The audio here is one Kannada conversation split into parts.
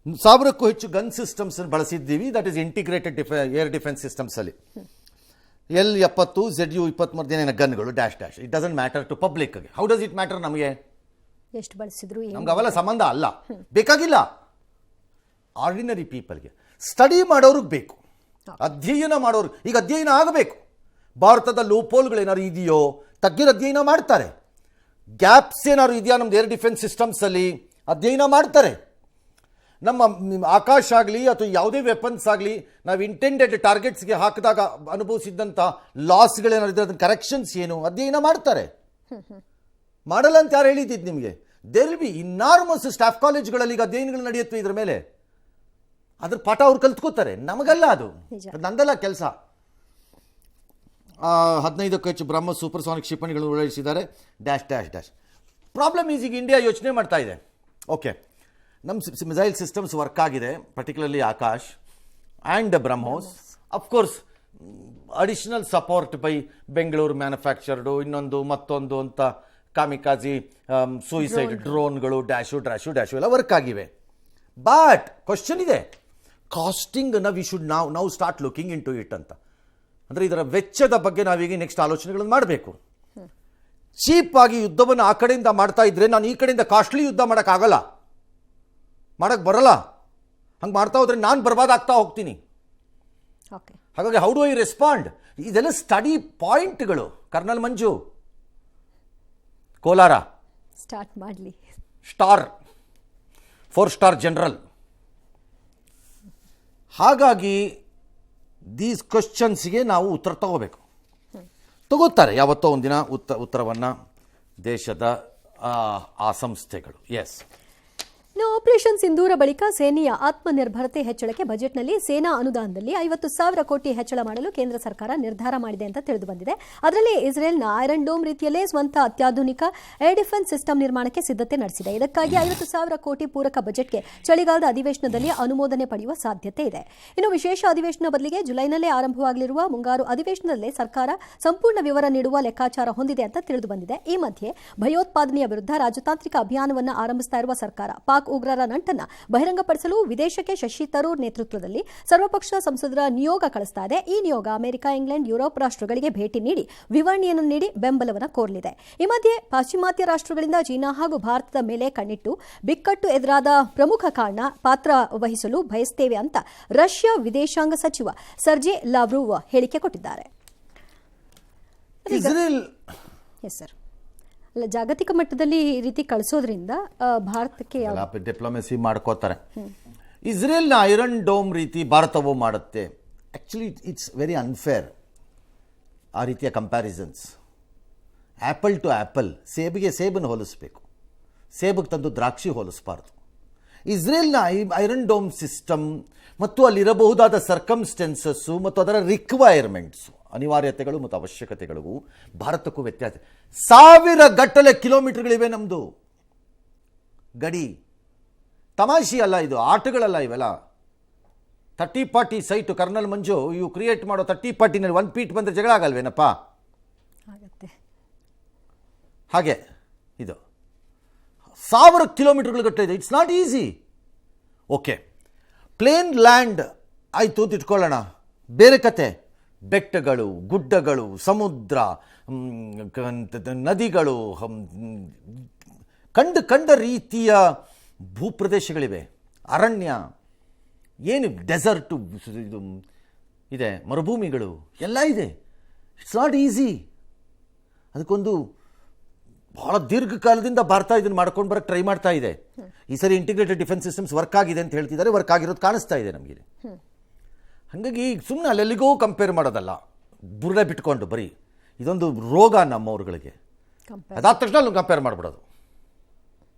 1000ಕ್ಕೂ ಹೆಚ್ಚು ಗನ್ ಸಿಸ್ಟಮ್ಸ್ ಬಳಸಿದ್ದೀವಿ. That is integrated air defence ಸಿಸ್ಟಮ್ಸಲ್ಲಿ. L-70 ZU-23 ಗನ್ಗಳು dash. It doesn't matter to ಪಬ್ಲಿಕ್ಗೆ. How does it matter? ನಮಗೆ ಎಷ್ಟು ಬಳಸಿದ್ರು ನಮ್ಗೆ ಅವೆಲ್ಲ ಸಂಬಂಧ ಅಲ್ಲ, ಬೇಕಾಗಿಲ್ಲ. ಆರ್ಡಿನರಿ ಪೀಪಲ್ಗೆ, ಸ್ಟಡಿ ಮಾಡೋರಿಗೆ ಬೇಕು, ಅಧ್ಯಯನ ಮಾಡೋರು. ಈಗ ಅಧ್ಯಯನ ಆಗಬೇಕು. ಭಾರತದ ಲೂಪೋಲ್ಗಳೇನಾದ್ರು ಇದೆಯೋ ತಗ್ಗಿರೋ ಅಧ್ಯಯನ ಮಾಡ್ತಾರೆ. ಗ್ಯಾಪ್ಸ್ ಏನಾದ್ರು ಇದೆಯಾ ನಮ್ದು ಏರ್ ಡಿಫೆನ್ಸ್ ಸಿಸ್ಟಮ್ಸಲ್ಲಿ ಅಧ್ಯಯನ ಮಾಡ್ತಾರೆ. ನಮ್ಮ ಆಕಾಶ ಆಗಲಿ ಅಥವಾ ಯಾವುದೇ ವೆಪನ್ಸ್ ಆಗಲಿ ನಾವು ಇಂಟೆಂಡೆಡ್ ಟಾರ್ಗೆಟ್ಸ್ಗೆ ಹಾಕಿದಾಗ ಅನುಭವಿಸಿದ್ದಂಥ ಲಾಸ್ಗಳೇನಾದ್ರು ಇದ್ರೆ ಅದನ್ನ ಕರೆಕ್ಷನ್ಸ್ ಏನು ಅಧ್ಯಯನ ಮಾಡ್ತಾರೆ. ಮಾಡಲ್ಲ ಅಂತ ಯಾರು ಹೇಳಿದ್ದು ನಿಮಗೆ? ದೇರ್ ವಿಲ್ ಬಿ ಇನ್ನಾರ್ಮಸ್ ಸ್ಟಾಫ್ ಕಾಲೇಜ್ಗಳಲ್ಲಿ ಈಗ ಅಧ್ಯಯನಗಳು ನಡೆಯುತ್ತವೆ ಇದ್ರ ಮೇಲೆ. ಅದ್ರ ಪಾಠ ಅವ್ರು ಕಲ್ತ್ಕೋತಾರೆ, ನಮಗಲ್ಲ. ಅದು ನಂದಲ್ಲ ಕೆಲಸ. 15ಕ್ಕೂ ಹೆಚ್ಚು ಬ್ರಹ್ಮೋಸ್ ಸೂಪರ್ಸಾನಿಕ್ ಕ್ಷಿಪಣಿಗಳನ್ನು ಉರುಳಿಸಿದ್ದಾರೆ ಡ್ಯಾಶ್. ಪ್ರಾಬ್ಲಮ್ ಈಸ್ ಈಗ ಇಂಡಿಯಾ ಯೋಚನೆ ಮಾಡ್ತಾ ಇದೆ, ಓಕೆ ನಮ್ಮ ಮಿಸೈಲ್ ಸಿಸ್ಟಮ್ಸ್ ವರ್ಕ್ ಆಗಿದೆ, particularly Akash and BrahMos. Of course additional support by Bengaluru manufactured ಇನ್ನೊಂದು ಮತ್ತೊಂದು ಅಂತ ಕಾಮಿಕಾಜಿ ಸೂಯಿಸೈಡ್ ಡ್ರೋನ್ಗಳು ಡ್ಯಾಶು ಎಲ್ಲ ವರ್ಕ್ ಆಗಿವೆ. ಬಟ್ ಕ್ವಶನ್ ಇದೆ, ಕಾಸ್ಟಿಂಗ್ನ ವಿ ಶುಡ್ ನಾವು start looking into it ಅಂತ. ಅಂದರೆ ಇದರ ವೆಚ್ಚದ ಬಗ್ಗೆ ನಾವೀಗ ನೆಕ್ಸ್ಟ್ ಆಲೋಚನೆಗಳನ್ನು ಮಾಡಬೇಕು. ಚೀಪ್ ಆಗಿ ಯುದ್ಧವನ್ನು ಆ ಕಡೆಯಿಂದ ಮಾಡ್ತಾ ಇದ್ರೆ ನಾನು ಈ ಕಡೆಯಿಂದ ಕಾಸ್ಟ್ಲಿ ಯುದ್ಧ ಮಾಡೋಕ್ಕಾಗಲ್ಲ, ಮಾಡೋಕ್ಕೆ ಬರಲ್ಲ. ಹಂಗೆ ಮಾಡ್ತಾ ಹೋದ್ರೆ ನಾನು ಬರ್ಬಾದಾಗ್ತಾ ಹೋಗ್ತೀನಿ. ಹಾಗಾಗಿ ಹೌ ಡು ಐ ರೆಸ್ಪಾಂಡ್? ಇದೆಲ್ಲ ಸ್ಟಡಿ ಪಾಯಿಂಟ್ಗಳು. ಕರ್ನಲ್ ಮಂಜು ಕೋಲಾರ ಸ್ಟಾರ್ಟ್ ಮಾಡಲಿ. Star 4 star general. ಹಾಗಾಗಿ ದೀಸ್ ಕ್ವಶನ್ಸ್ಗೆ ನಾವು ಉತ್ತರ ತಗೋತಾರೆ ಯಾವತ್ತೋ ಒಂದಿನ ಉತ್ತರವನ್ನು ದೇಶದ ಆ ಸಂಸ್ಥೆಗಳು. ಎಸ್. ಆಪರೇಷನ್ ಸಿಂಧೂರ ಬಳಿಕ ಸೇನೆಯ ಆತ್ಮನಿರ್ಭರತೆ ಹೆಚ್ಚಳಕ್ಕೆ ಬಜೆಟ್ನಲ್ಲಿ ಸೇನಾ ಅನುದಾನದಲ್ಲಿ 50,000 ಕೋಟಿ ಹೆಚ್ಚಳ ಮಾಡಲು ಕೇಂದ್ರ ಸರ್ಕಾರ ನಿರ್ಧಾರ ಮಾಡಿದೆ ಅಂತ ತಿಳಿದು ಬಂದಿದೆ. ಅದರಲ್ಲಿ ಇಸ್ರೇಲ್ನ ಐರನ್ ಡೋಮ್ ರೀತಿಯಲ್ಲೇ ಸ್ವಂತ ಅತ್ಯಾಧುನಿಕ ಏರ್ ಡಿಫೆನ್ಸ್ ಸಿಸ್ಟಮ್ ನಿರ್ಮಾಣಕ್ಕೆ ಸಿದ್ಧತೆ ನಡೆಸಿದೆ. ಇದಕ್ಕಾಗಿ 50,000 ಕೋಟಿ ಪೂರಕ ಬಜೆಟ್ಗೆ ಚಳಿಗಾಲದ ಅಧಿವೇಶನದಲ್ಲಿ ಅನುಮೋದನೆ ಪಡೆಯುವ ಸಾಧ್ಯತೆ ಇದೆ. ಇನ್ನು ವಿಶೇಷ ಅಧಿವೇಶನ ಬದಲಿಗೆ ಜುಲೈನಲ್ಲೇ ಆರಂಭವಾಗಲಿರುವ ಮುಂಗಾರು ಅಧಿವೇಶನದಲ್ಲೇ ಸರ್ಕಾರ ಸಂಪೂರ್ಣ ವಿವರ ನೀಡುವ ಲೆಕ್ಕಾಚಾರ ಹೊಂದಿದೆ ಅಂತ ತಿಳಿದು ಬಂದಿದೆ. ಈ ಮಧ್ಯೆ ಭಯೋತ್ಪಾದನೆಯ ವಿರುದ್ಧ ರಾಜತಾಂತ್ರಿಕ ಅಭಿಯಾನವನ್ನು ಆರಂಭಿಸ್ತಾ ಇರುವ ಸರ್ಕಾರ ಪಾಕ್ ಉಗ್ರರ ನಂಟನ್ನ ಬಹಿರಂಗಪಡಿಸಲು ವಿದೇಶಕ್ಕೆ ಶಶಿ ತರೂರ್ ನೇತೃತ್ವದಲ್ಲಿ ಸರ್ವಪಕ್ಷ ಸಂಸದರ ನಿಯೋಗ ಕಳಿಸ್ತಾ ಇದೆ. ಈ ನಿಯೋಗ ಅಮೆರಿಕ, ಇಂಗ್ಲೆಂಡ್, ಯುರೋಪ್ ರಾಷ್ಟ್ರಗಳಿಗೆ ಭೇಟಿ ನೀಡಿ ವಿವರಣೆಯನ್ನು ನೀಡಿ ಬೆಂಬಲವನ್ನು ಕೋರಲಿದೆ. ಈ ಮಧ್ಯೆ ಪಾಶ್ಚಿಮಾತ್ಯ ರಾಷ್ಟ್ರಗಳಿಂದ ಚೀನಾ ಹಾಗೂ ಭಾರತದ ಮೇಲೆ ಕಣ್ಣಿಟ್ಟು ಬಿಕ್ಕಟ್ಟು ಎದುರಾದ ಪ್ರಮುಖ ಪಾತ್ರ ವಹಿಸಲು ಬಯಸುತ್ತೇವೆ ಅಂತ ರಷ್ಯಾ ವಿದೇಶಾಂಗ ಸಚಿವ ಸರ್ಜೆ ಲಾವ್ರೋವ್ ಹೇಳಿಕೆ ಕೊಟ್ಟಿದ್ದಾರೆ. ಜಾಗತಿಕ ಮಟ್ಟದಲ್ಲಿ ಈ ರೀತಿ ಕಳಿಸೋದ್ರಿಂದ ಭಾರತಕ್ಕೆ ಡಿಪ್ಲೊಮೆಸಿ ಮಾಡ್ಕೋತಾರೆ. ಇಸ್ರೇಲ್ನ ಐರನ್ ಡೋಮ್ ರೀತಿ ಭಾರತವೂ ಮಾಡುತ್ತೆ. ಆ್ಯಕ್ಚುಲಿ ಇಟ್ಸ್ ವೆರಿ ಅನ್ಫೇರ್ ಆ ರೀತಿಯ ಕಂಪ್ಯಾರಿಸನ್ಸ್. ಆ್ಯಪಲ್ ಟು ಆ್ಯಪಲ್, ಸೇಬಿಗೆ ಸೇಬನ್ನು ಹೋಲಿಸಬೇಕು, ಸೇಬಿಗೆ ತಂದು ದ್ರಾಕ್ಷಿ ಹೋಲಿಸಬಾರ್ದು. ಇಸ್ರೇಲ್ನ ಐರನ್ ಡೋಮ್ ಸಿಸ್ಟಮ್ ಮತ್ತು ಅಲ್ಲಿರಬಹುದಾದ ಸರ್ಕಮ್ಸ್ಟೆನ್ಸಸ್ಸು ಮತ್ತು ಅದರ ರಿಕ್ವೈರ್ಮೆಂಟ್ಸು, ಅನಿವಾರ್ಯತೆಗಳು ಮತ್ತು ಅವಶ್ಯಕತೆಗಳಿಗೂ ಭಾರತಕ್ಕೂ ವ್ಯತ್ಯಾಸ. 1000 ಗಟ್ಟಲೆ ಕಿಲೋಮೀಟರ್ಗಳಿವೆ ನಮ್ಮದು ಗಡಿ. ತಮಾಷೆ ಅಲ್ಲ ಇದು, ಆಟಗಳಲ್ಲ ಇವೆಲ್ಲ. 30-40 ಸೈಟು. ಕರ್ನಲ್ ಮಂಜು, ಇವು ಕ್ರಿಯೇಟ್ ಮಾಡೋ 30-40ನಲ್ಲಿ 1 ಫೀಟ್ ಬಂದರೆ ಜಗಳ ಆಗಲ್ವೇನಪ್ಪ? ಹಾಗೆ ಇದು 1000 ಕಿಲೋಮೀಟರ್ಗಳು ಗಟ್ಟಲೆ ಇದೆ. It's not easy. Okay, plane land ಆಯಿತು ಅಂತ ಇಟ್ಕೊಳ್ಳೋಣ, ಬೇರೆ ಕತೆ. ಬೆಟ್ಟಗಳು, ಗುಡ್ಡಗಳು, ಸಮುದ್ರ, ನದಿಗಳು, ಕಂಡ ರೀತಿಯ ಭೂಪ್ರದೇಶಗಳಿವೆ, ಅರಣ್ಯ, ಏನು ಡೆಸರ್ಟು ಇದು ಇದೆ, ಮರುಭೂಮಿಗಳು ಎಲ್ಲ ಇದೆ. It's not easy. ಅದಕ್ಕೊಂದು ಬಹಳ ದೀರ್ಘಕಾಲದಿಂದ ಭಾರತ ಇದನ್ನು ಮಾಡ್ಕೊಂಡು ಬರೋಕ್ಕೆ ಟ್ರೈ ಮಾಡ್ತಾ ಇದೆ. ಈ ಸರಿ ಇಂಟಿಗ್ರೇಟೆಡ್ ಡಿಫೆನ್ಸ್ ಸಿಸ್ಟಮ್ಸ್ ವರ್ಕ್ ಆಗಿದೆ ಅಂತ ಹೇಳ್ತಿದ್ದಾರೆ. ವರ್ಕ್ ಆಗಿರೋದು ಕಾಣಿಸ್ತಾ ಇದೆ ನಮಗೆ. ಹಾಗಾಗಿ ಸುಮ್ಮನೆ ಅಲ್ಲೆಲ್ಲಿಗೋ ಕಂಪೇರ್ ಮಾಡೋದಲ್ಲ, ಬುರ್ರೆ ಬಿಟ್ಕೊಂಡು ಬರೀ ಇದೊಂದು ರೋಗ ನಮ್ಮವ್ರುಗಳಿಗೆ. ಅದಾದ ತಕ್ಷಣ ಅಲ್ಲಿ ಕಂಪೇರ್ ಮಾಡಿಬಿಡೋದು.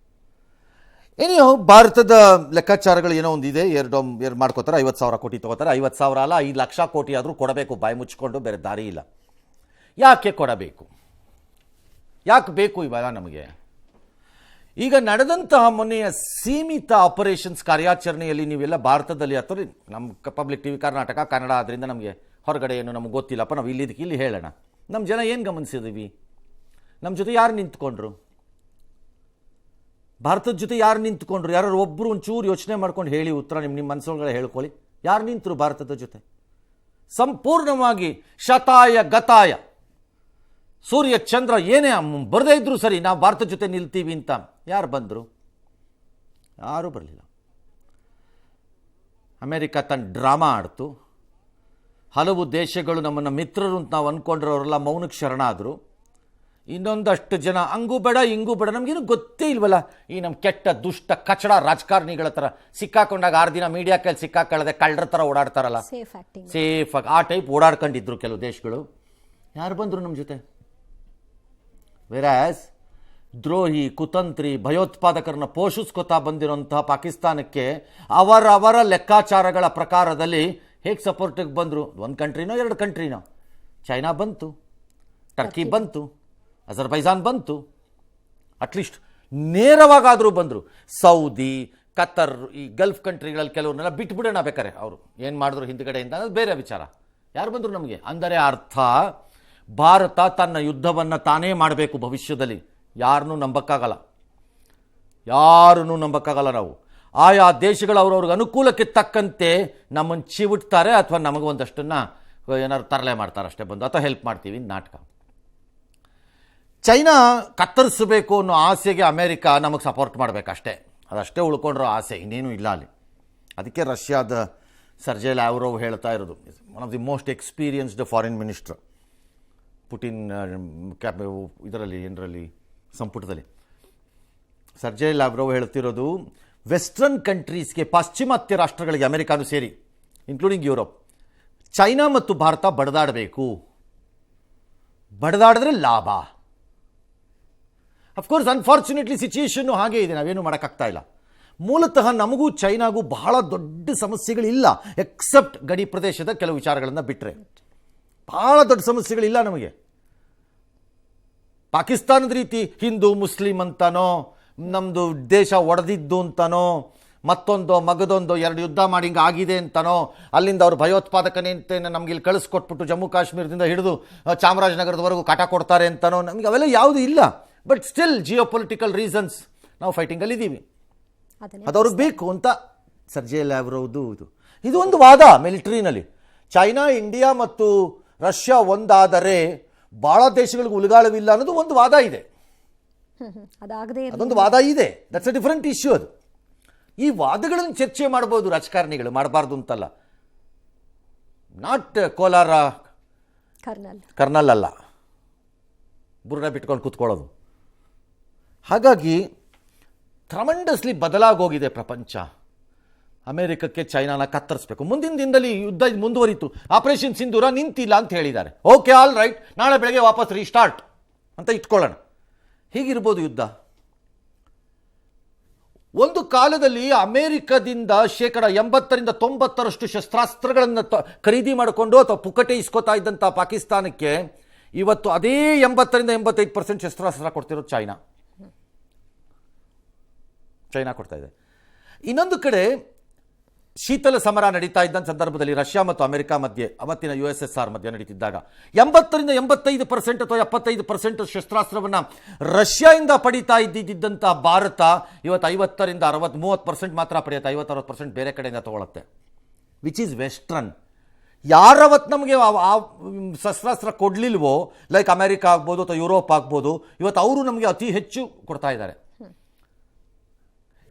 ಏನೋ ಭಾರತದ ಲೆಕ್ಕಾಚಾರಗಳು ಏನೋ ಒಂದು ಇದೆ. ಏರ್ ಮಾಡ್ಕೋತಾರೆ, 50,000 ಕೋಟಿ ತೊಗೋತಾರೆ. 50,000 ಅಲ್ಲ, 5 ಲಕ್ಷ ಕೋಟಿ ಆದರೂ ಕೊಡಬೇಕು, ಬಾಯಿ ಮುಚ್ಚಿಕೊಂಡು, ಬೇರೆ ದಾರಿ ಇಲ್ಲ. ಯಾಕೆ ಕೊಡಬೇಕು? ಯಾಕೆ ಬೇಕು ಇವೆಲ್ಲ ನಮಗೆ? ಈಗ ನಡೆದಂತಹ ಮೊನ್ನೆಯ ಸೀಮಿತ ಆಪರೇಷನ್ಸ್ ಕಾರ್ಯಾಚರಣೆಯಲ್ಲಿ ನೀವೆಲ್ಲ ಭಾರತದಲ್ಲಿ ಅಥವಾ ನಮ್ಮ ಪಬ್ಲಿಕ್ ಟಿವಿ ಕರ್ನಾಟಕ ಕನ್ನಡ, ಆದ್ದರಿಂದ ನಮಗೆ ಹೊರಗಡೆ ಏನು ನಮಗೆ ಗೊತ್ತಿಲ್ಲಪ್ಪ, ನಾವು ಇಲ್ಲಿ ಹೇಳೋಣ. ನಮ್ಮ ಜನ ಏನು ಗಮನಿಸಿದ್ದೀವಿ? ನಮ್ಮ ಜೊತೆ ಯಾರು ನಿಂತ್ಕೊಂಡ್ರು? ಭಾರತದ ಜೊತೆ ಯಾರು ನಿಂತ್ಕೊಂಡ್ರು? ಯಾರು ಒಬ್ಬರು ಒಂಚೂರು ಯೋಚನೆ ಮಾಡ್ಕೊಂಡು ಹೇಳಿ ಉತ್ತರ, ನಿಮ್ಮ ಮನಸ್ಸೊಳಗಡೆ ಹೇಳ್ಕೊಳ್ಳಿ. ಯಾರು ನಿಂತರು ಭಾರತದ ಜೊತೆ? ಸಂಪೂರ್ಣವಾಗಿ ಶತಾಯ ಗತಾಯ ಸೂರ್ಯ ಚಂದ್ರ ಏನೇ ಬರದೇ ಇದ್ರು ಸರಿ, ನಾವು ಭಾರತದ ಜೊತೆ ನಿಲ್ತೀವಿ ಅಂತ ಯಾರು ಬಂದರು? ಯಾರೂ ಬರಲಿಲ್ಲ. ಅಮೇರಿಕ ತನ್ನ ಡ್ರಾಮಾ ಆಡ್ತು. ಹಲವು ದೇಶಗಳು ನಮ್ಮನ್ನು ಮಿತ್ರರು ಅಂತ ನಾವು ಅಂದ್ಕೊಂಡ್ರವರೆಲ್ಲ ಮೌನಕ್ಕೆ ಶರಣಾದರು. ಇನ್ನೊಂದಷ್ಟು ಜನ ಹಂಗೂ ಬೇಡ ಹಿಂಗೂ ಬೇಡ, ನಮಗೇನು ಗೊತ್ತೇ ಇಲ್ವಲ್ಲ, ಈ ನಮ್ಮ ಕೆಟ್ಟ ದುಷ್ಟ ಕಚಡ ರಾಜಕಾರಣಿಗಳ ಥರ ಸಿಕ್ಕಾಕೊಂಡಾಗ 6 ದಿನ ಮೀಡಿಯಾ ಕೈಲಿ ಸಿಕ್ಕಾಕೊಳ್ಳದೆ ಕಳ್ಳರ ಥರ ಓಡಾಡ್ತಾರಲ್ಲ, ಸೇಫಾಗಿ ಆ ಟೈಪ್ ಓಡಾಡ್ಕೊಂಡಿದ್ರು ಕೆಲವು ದೇಶಗಳು. ಯಾರು ಬಂದರು ನಮ್ಮ ಜೊತೆ? ವೆರಾಸ್ ದ್ರೋಹಿ, ಕುತಂತ್ರಿ, ಭಯೋತ್ಪಾದಕರನ್ನ ಪೋಷಿಸ್ಕೊತಾ ಬಂದಿರೋಂತಹ ಪಾಕಿಸ್ತಾನಕ್ಕೆ ಅವರವರ ಲೆಕ್ಕಾಚಾರಗಳ ಪ್ರಕಾರದಲ್ಲಿ ಹೇಗೆ ಸಪೋರ್ಟಿಗೆ ಬಂದರು? 1 ಕಂಟ್ರಿನೋ 2 ಕಂಟ್ರಿನೋ? ಚೈನಾ ಬಂತು, ಟರ್ಕಿ ಬಂತು, ಅಜರ್ಬೈಜಾನ್ ಬಂತು, ಅಟ್ಲೀಸ್ಟ್ ನೇರವಾಗಾದರೂ ಬಂದರು. ಸೌದಿ, ಕತರ್, ಈ ಗಲ್ಫ್ ಕಂಟ್ರಿಗಳಲ್ಲಿ ಕೆಲವ್ರನ್ನೆಲ್ಲ ಬಿಟ್ಬಿಡೋಣ ಬೇಕಾರೆ, ಅವರು ಏನು ಮಾಡಿದ್ರು ಹಿಂದ್ಗಡೆಯಿಂದ ಅದು ಬೇರೆ ವಿಚಾರ. ಯಾರು ಬಂದರು ನಮಗೆ? ಅಂದರೆ ಅರ್ಥ ಭಾರತ ತನ್ನ ಯುದ್ಧವನ್ನು ತಾನೇ ಮಾಡಬೇಕು ಭವಿಷ್ಯದಲ್ಲಿ. ಯಾರನ್ನೂ ನಂಬಕ್ಕಾಗಲ್ಲ, ಯಾರನ್ನೂ ನಂಬಕ್ಕಾಗಲ್ಲ. ನಾವು ಆಯಾ ದೇಶಗಳು ಅವ್ರವ್ರಿಗೆ ಅನುಕೂಲಕ್ಕೆ ತಕ್ಕಂತೆ ನಮ್ಮನ್ನು ಚಿವುಟ್ತಾರೆ, ಅಥವಾ ನಮಗೆ ಒಂದಷ್ಟನ್ನು ಏನಾದ್ರು ತರಲೆ ಮಾಡ್ತಾರೆ ಅಷ್ಟೇ ಬಂದು, ಅಥವಾ ಹೆಲ್ಪ್ ಮಾಡ್ತೀವಿ ನಾಟಕ. ಚೈನಾ ಕತ್ತರಿಸಬೇಕು ಅನ್ನೋ ಆಸೆಗೆ ಅಮೇರಿಕ ನಮಗೆ ಸಪೋರ್ಟ್ ಮಾಡಬೇಕಷ್ಟೇ, ಅದಷ್ಟೇ ಉಳ್ಕೊಂಡ್ರೋ ಆಸೆ, ಇನ್ನೇನು ಇಲ್ಲ ಅಲ್ಲಿ. ಅದಕ್ಕೆ ರಷ್ಯಾದ ಸರ್ಜೆ ಲ್ಯಾವ್ರೋವ್ ಹೇಳ್ತಾ ಇರೋದು, one of the most experienced foreign minister Putin ಇದರಲ್ಲಿ ಸಂಪುಟದಲ್ಲಿ. ಸರ್ಜೆ ಲ್ಯಾವ್ರೋವ್ ಹೇಳ್ತಿರೋದು, ವೆಸ್ಟರ್ನ್ ಕಂಟ್ರೀಸ್ಗೆ, ಪಾಶ್ಚಿಮಾತ್ಯ ರಾಷ್ಟ್ರಗಳಿಗೆ, ಅಮೆರಿಕಾನು ಸೇರಿ ಇನ್ಕ್ಲೂಡಿಂಗ್ ಯುರೋಪ್, ಚೈನಾ ಮತ್ತು ಭಾರತ ಬಡದಾಡಬೇಕು, ಬಡದಾಡಿದ್ರೆ ಲಾಭ. ಅಫ್ಕೋರ್ಸ್ ಅನ್ಫಾರ್ಚುನೇಟ್ಲಿ ಸಿಚುಯೇಷನ್ನು ಹಾಗೇ ಇದೆ, ನಾವೇನು ಮಾಡೋಕ್ಕಾಗ್ತಾ ಇಲ್ಲ. ಮೂಲತಃ ನಮಗೂ ಚೈನಾಗೂ ಬಹಳ ದೊಡ್ಡ ಸಮಸ್ಯೆಗಳಿಲ್ಲ, ಎಕ್ಸೆಪ್ಟ್ ಗಡಿ ಪ್ರದೇಶದ ಕೆಲವು ವಿಚಾರಗಳನ್ನು ಬಿಟ್ಟರೆ ಬಹಳ ದೊಡ್ಡ ಸಮಸ್ಯೆಗಳಿಲ್ಲ ನಮಗೆ. ಪಾಕಿಸ್ತಾನದ ರೀತಿ ಹಿಂದೂ ಮುಸ್ಲಿಂ ಅಂತನೋ, ನಮ್ಮದು ದೇಶ ಒಡೆದಿದ್ದು ಅಂತನೋ, ಮತ್ತೊಂದು ಮಗದೊಂದು 2 ಯುದ್ಧ ಮಾಡಿ ಹಿಂಗೆ ಆಗಿದೆ ಅಂತನೋ, ಅಲ್ಲಿಂದ ಅವರು ಭಯೋತ್ಪಾದಕನೇಂತೇನೆ ನಮ್ಗೆ ಇಲ್ಲಿ ಕಳಿಸ್ಕೊಟ್ಬಿಟ್ಟು ಜಮ್ಮು ಕಾಶ್ಮೀರದಿಂದ ಹಿಡಿದು ಚಾಮರಾಜನಗರದವರೆಗೂ ಕಾಟ ಕೊಡ್ತಾರೆ ಅಂತನೋ, ನಮಗೆ ಅವೆಲ್ಲ ಯಾವುದೂ ಇಲ್ಲ. But still Jio political reasons ನಾವು ಫೈಟಿಂಗಲ್ಲಿದ್ದೀವಿ, ಅದು ಅವ್ರಿಗೆ ಬೇಕು ಅಂತ ಸರ್ಜೆ ಲ್ಯಾವ್ರೋವ್ದು ಇದು ಒಂದು ವಾದ ಮಿಲಿಟರಿನಲ್ಲಿ. ಚೈನಾ, ಇಂಡಿಯಾ ಮತ್ತು ರಷ್ಯಾ ಒಂದಾದರೆ ಭಾಳ ದೇಶಗಳಿಗೆ ಉಲಗಾಳವಿಲ್ಲ ಅನ್ನೋದು ಒಂದು ವಾದ ಇದೆ, ಅದೊಂದು ವಾದ ಇದೆ. That's a different issue. ಅದು ಈ ವಾದಗಳನ್ನು ಚರ್ಚೆ ಮಾಡ್ಬೋದು ರಾಜಕಾರಣಿಗಳು, ಮಾಡಬಾರ್ದು ಅಂತಲ್ಲ. ನಾಟ್ ಕೋಲಾರ ಕರ್ನಲ್ ಅಲ್ಲ, ಬುರ್ರ ಬಿಟ್ಕೊಂಡು ಕೂತ್ಕೊಳ್ಳೋದು. ಹಾಗಾಗಿ ಟ್ರಮೆಂಡಸ್ಲಿ ಬದಲಾಗೋಗಿದೆ ಪ್ರಪಂಚ. ಅಮೆರಿಕಕ್ಕೆ ಚೈನಾನ ಕತ್ತರಿಸಬೇಕು. ಮುಂದಿನ ದಿನದಲ್ಲಿ ಯುದ್ಧ ಮುಂದುವರಿತು, ಆಪರೇಷನ್ ಸಿಂಧೂರ ನಿಂತಿಲ್ಲ ಅಂತ ಹೇಳಿದ್ದಾರೆ. ಓಕೆ, ಆಲ್ ರೈಟ್, ನಾಳೆ ಬೆಳಗ್ಗೆ ವಾಪಸ್ ರೀಸ್ಟಾರ್ಟ್ ಅಂತ ಇಟ್ಕೊಳ್ಳೋಣ. ಹೀಗಿರ್ಬೋದು ಯುದ್ಧ. ಒಂದು ಕಾಲದಲ್ಲಿ ಅಮೆರಿಕದಿಂದ 80% 90% ಶಸ್ತ್ರಾಸ್ತ್ರಗಳನ್ನು ಖರೀದಿ ಮಾಡಿಕೊಂಡು ಅಥವಾ ಪುಕ್ಕಟೆ ಇಸ್ಕೋತಾ ಇದ್ದಂಥ ಪಾಕಿಸ್ತಾನಕ್ಕೆ ಇವತ್ತು ಅದೇ 80% 85% ಶಸ್ತ್ರಾಸ್ತ್ರ ಕೊಡ್ತಿರೋದು ಚೈನಾ ಕೊಡ್ತಾ ಇದೆ. ಇನ್ನೊಂದು ಕಡೆ ಶೀತಲ ಸಮರ ನಡೀತಾ ಇದ್ದ ಸಂದರ್ಭದಲ್ಲಿ ರಷ್ಯಾ ಮತ್ತು ಅಮೆರಿಕ ಮಧ್ಯೆ, ಅವತ್ತಿನ USSR ಮಧ್ಯೆ ನಡೀತಿದ್ದಾಗ 80% 85% ಅಥವಾ 75% ಶಸ್ತ್ರಾಸ್ತ್ರವನ್ನು ರಷ್ಯಾದಿಂದ ಪಡೀತಾ ಇದ್ದಿದ್ದಂಥ ಭಾರತ ಇವತ್ತು 50% 60 30% ಮಾತ್ರ ಪಡೆಯುತ್ತೆ, 50-60% ಬೇರೆ ಕಡೆಯಿಂದ ತಗೊಳುತ್ತೆ, ವಿಚ್ ಈಸ್ ವೆಸ್ಟ್ರನ್. ಯಾರವತ್ತು ನಮಗೆ ಆ ಶಸ್ತ್ರಾಸ್ತ್ರ ಕೊಡಲಿಲ್ವೋ, ಲೈಕ್ ಅಮೆರಿಕ ಆಗ್ಬೋದು ಅಥವಾ ಯುರೋಪ್ ಆಗ್ಬೋದು, ಇವತ್ತು ಅವರು ನಮಗೆ ಅತಿ ಹೆಚ್ಚು ಕೊಡ್ತಾ ಇದ್ದಾರೆ.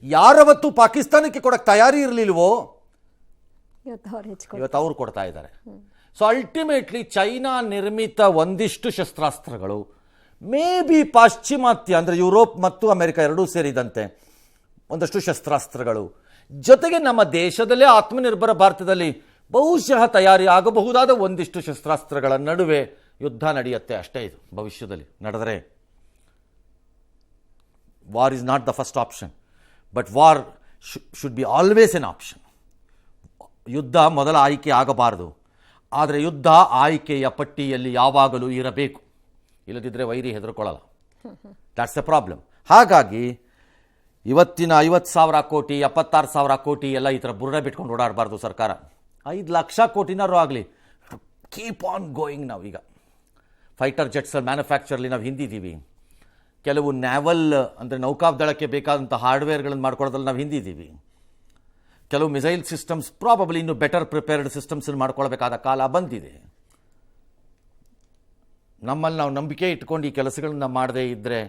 ಯಾರವತ್ತು ಪಾಕಿಸ್ತಾನಕ್ಕೆ ಕೊಡಕ್ಕೆ ತಯಾರಿ ಇರಲಿಲ್ವೋ, ಇವತ್ತು ಅವರು ಕೊಡ್ತಾ ಇದ್ದಾರೆ. ಸೊ ಅಲ್ಟಿಮೇಟ್ಲಿ ಚೈನಾ ನಿರ್ಮಿತ ಒಂದಿಷ್ಟು ಶಸ್ತ್ರಾಸ್ತ್ರಗಳು, ಮೇ ಬಿ ಪಾಶ್ಚಿಮಾತ್ಯ ಅಂದರೆ ಯುರೋಪ್ ಮತ್ತು ಅಮೆರಿಕ ಎರಡೂ ಸೇರಿದಂತೆ ಒಂದಷ್ಟು ಶಸ್ತ್ರಾಸ್ತ್ರಗಳು, ಜೊತೆಗೆ ನಮ್ಮ ದೇಶದಲ್ಲೇ ಆತ್ಮನಿರ್ಭರ ಭಾರತದಲ್ಲಿ ಬಹುಶಃ ತಯಾರಿ ಆಗಬಹುದಾದ ಒಂದಿಷ್ಟು ಶಸ್ತ್ರಾಸ್ತ್ರಗಳ ನಡುವೆ ಯುದ್ಧ ನಡೆಯುತ್ತೆ ಅಷ್ಟೇ. ಇದು ಭವಿಷ್ಯದಲ್ಲಿ ನಡೆದರೆ. War is not the first option, but war should be always an option. ಯುದ್ಧ ಮೊದಲ ಆಯ್ಕೆ ಆಗಬಾರದು, ಆದರೆ ಯುದ್ಧ ಆಯ್ಕೆಯ ಪಟ್ಟಿಯಲ್ಲಿ ಯಾವಾಗಲೂ ಇರಬೇಕು. ಇಲ್ಲದಿದ್ದರೆ ವೈರಿ ಹೆದರ್ಕೊಳ್ಳಲ್ಲ. That's A problem. ಹಾಗಾಗಿ ಇವತ್ತಿನ 50,000 ಕೋಟಿ 76,000 ಕೋಟಿ ಎಲ್ಲ ಈ ಥರ ಬುರ್ರ ಬಿಟ್ಕೊಂಡು ಓಡಾಡಬಾರ್ದು ಸರ್ಕಾರ. 5 ಲಕ್ಷ ಕೋಟಿನಾರು ಆಗಲಿ, ಕೀಪ್ ಆನ್ ಗೋಯಿಂಗ್. ನಾವೀಗ ಫೈಟರ್ ಜೆಟ್ಸ್ ಮ್ಯಾನುಫ್ಯಾಕ್ಚರ್ಲಿ ನಾವು ಹಿಂದಿದ್ದೀವಿ. ಕೆಲವು ನ್ಯಾವಲ್ ಅಂದರೆ ನೌಕಾದಳಕ್ಕೆ ಬೇಕಾದಂಥ ಹಾರ್ಡ್ವೇರ್ಗಳನ್ನು ಮಾಡ್ಕೊಳ್ಳೋದ್ರಲ್ಲಿ ನಾವು ಹಿಂದಿದ್ದೀವಿ. ಕೆಲವು ಮಿಸೈಲ್ ಸಿಸ್ಟಮ್ಸ್ ಪ್ರಾಬಬ್ಲಿ ಇನ್ನೂ ಬೆಟರ್ ಪ್ರಿಪೇರ್ಡ್ ಸಿಸ್ಟಮ್ಸನ್ನು ಮಾಡ್ಕೊಳ್ಬೇಕಾದ ಕಾಲ ಬಂದಿದೆ. ನಮ್ಮಲ್ಲಿ ನಾವು ನಂಬಿಕೆ ಇಟ್ಕೊಂಡು ಈ ಕೆಲಸಗಳನ್ನ ಮಾಡದೇ ಇದ್ದರೆ,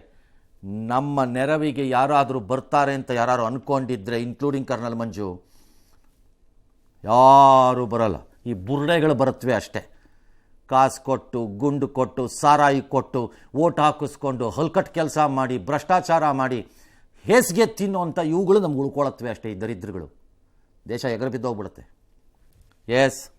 ನಮ್ಮ ನೆರವಿಗೆ ಯಾರಾದರೂ ಬರ್ತಾರೆ ಅಂತ ಯಾರು ಅಂದ್ಕೊಂಡಿದ್ರೆ, ಇನ್ಕ್ಲೂಡಿಂಗ್ ಕರ್ನಲ್ ಮಂಜು, ಯಾರೂ ಬರಲ್ಲ. ಈ ಬುರ್ಡೆಗಳು ಬರುತ್ತವೆ ಅಷ್ಟೇ. ಕಾಸು ಕೊಟ್ಟು, ಗುಂಡು ಕೊಟ್ಟು, ಸಾರಾಯಿ ಕೊಟ್ಟು, ಓಟ್ ಹಾಕಿಸ್ಕೊಂಡು, ಹಲ್ಕಟ್ಟು ಕೆಲಸ ಮಾಡಿ, ಭ್ರಷ್ಟಾಚಾರ ಮಾಡಿ, ಹೇಸಿಗೆ ತಿನ್ನೋಂಥ ಇವುಗಳು ನಮ್ಗೆ ಉಳ್ಕೊಳತ್ವೆ ಅಷ್ಟೇ. ಈ ದರಿದ್ರಗಳು. ದೇಶ ಎಗರು ಬಿದ್ದೋಗ್ಬಿಡುತ್ತೆ. ಎಸ್.